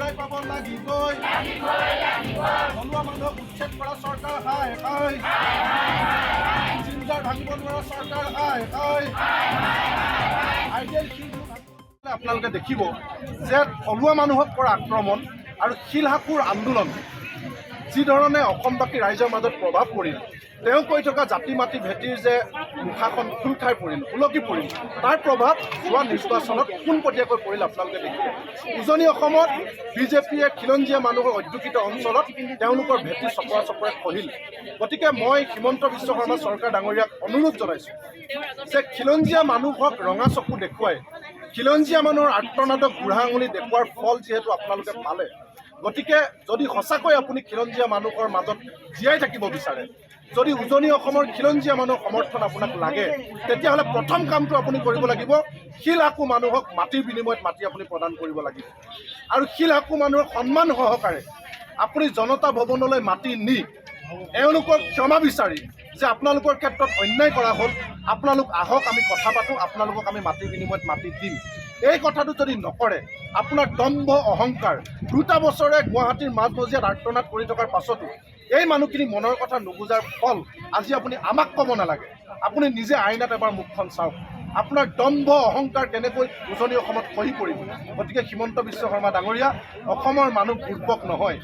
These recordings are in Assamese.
ন্যায় পাব লাগিবই থলুৱা মানুহক উচ্ছেদ কৰা চৰকাৰ হাই হাই চিন্তাৰ ভাঙিব নোৱাৰা চৰকাৰ হাই হাই আইডিয়েল আপোনালোকে দেখিব যে থলুৱা মানুহক কৰা আক্ৰমণ আৰু শিলহাকুৰ আন্দোলন যি ধৰণে অসমবাসী ৰাইজৰ মাজত প্ৰভাৱ পৰিল তেওঁ কৈ থকা জাতি মাটি ভেটিৰ যে মুখাখন খোল খাই পৰিল উলকি পৰিল তাৰ প্ৰভাৱ যোৱা নিৰ্বাচনত পোনপটীয়াকৈ পৰিল আপোনালোকে দেখিব উজনি অসমত বিজেপিয়ে খিলঞ্জীয়া মানুহৰ অধ্যুষিত অঞ্চলত তেওঁলোকৰ ভেটি চপৰা চপৰে খহিল গতিকে মই হিমন্ত বিশ্ব শৰ্মা চৰকাৰ ডাঙৰীয়াক অনুৰোধ জনাইছোঁ যে খিলঞ্জীয়া মানুহক ৰঙা চকু দেখুৱাই খিলঞ্জীয়া মানুহৰ আৰ্তনাদক বুঢ়া আঙুলি দেখুৱাৰ ফল যিহেতু আপোনালোকে পালে গতিকে যদি সঁচাকৈ আপুনি খিলঞ্জীয়া মানুহৰ মাজত জীয়াই থাকিব বিচাৰে যদি উজনি অসমৰ খিলঞ্জীয়া মানুহৰ সমৰ্থন আপোনাক লাগে তেতিয়াহ'লে প্ৰথম কামটো আপুনি কৰিব লাগিব শিলহাকু মানুহক মাটিৰ বিনিময়ত মাটি আপুনি প্ৰদান কৰিব লাগিব আৰু শিলহাকু মানুহৰ সন্মান সহকাৰে আপুনি জনতা ভৱনলৈ মাটি নি এওঁলোকক ক্ষমা বিচাৰি যে আপোনালোকৰ ক্ষেত্ৰত অন্যায় কৰা হ'ল আপোনালোক আহক আমি কথা পাতোঁ আপোনালোকক আমি মাটিৰ বিনিময়ত মাটি দিম এই কথাটো যদি নকৰে আপোনাৰ দম্ভ অহংকাৰ 2 বছৰে গুৱাহাটীৰ মাজমজিয়াত আৰ্তনাদ কৰি থকাৰ পাছতো এই মানুহখিনি মনৰ কথা নুবুজাৰ ফল আজি আপুনি আমাক ক'ব নালাগে আপুনি নিজে আইনাত এবাৰ মুখখন চাওক আপোনাৰ দম্ভ অহংকাৰ কেনেকৈ উজনি অসমত খহি পৰিব গতিকে হিমন্ত বিশ্ব শৰ্মা ডাঙৰীয়া অসমৰ মানুহ দুৰ্বক নহয়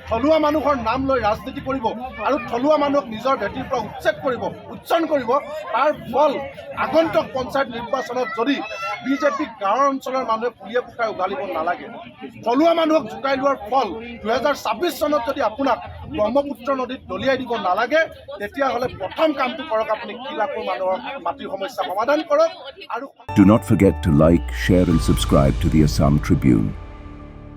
থলুৱা মানুহৰ নাম লৈ ৰাজনীতি কৰিব আৰু থলুৱা মানুহক নিজৰ ভেটিৰ পৰা উচ্ছেদ কৰিব উচ্চাৰণ কৰিব তাৰ ফল আগন্তুক পঞ্চায়ত নিৰ্বাচনত যদি বিজেপিক গাঁৱৰ অঞ্চলৰ মানুহে পুলিয়ে পুকাই উঘালিব নালাগে থলুৱা মানুহক জোকাই লোৱাৰ ফল 2026 চনত যদি আপোনাক ব্ৰহ্মপুত্ৰ নদীত দলিয়াই দিব নালাগে তেতিয়াহ'লে প্ৰথম কামটো কৰক আপুনি শিলহাকুৰ মানুহৰ মাটিৰ সমস্যা সমাধান কৰক আৰু Do not forget to like, share and subscribe to the Assam Tribune.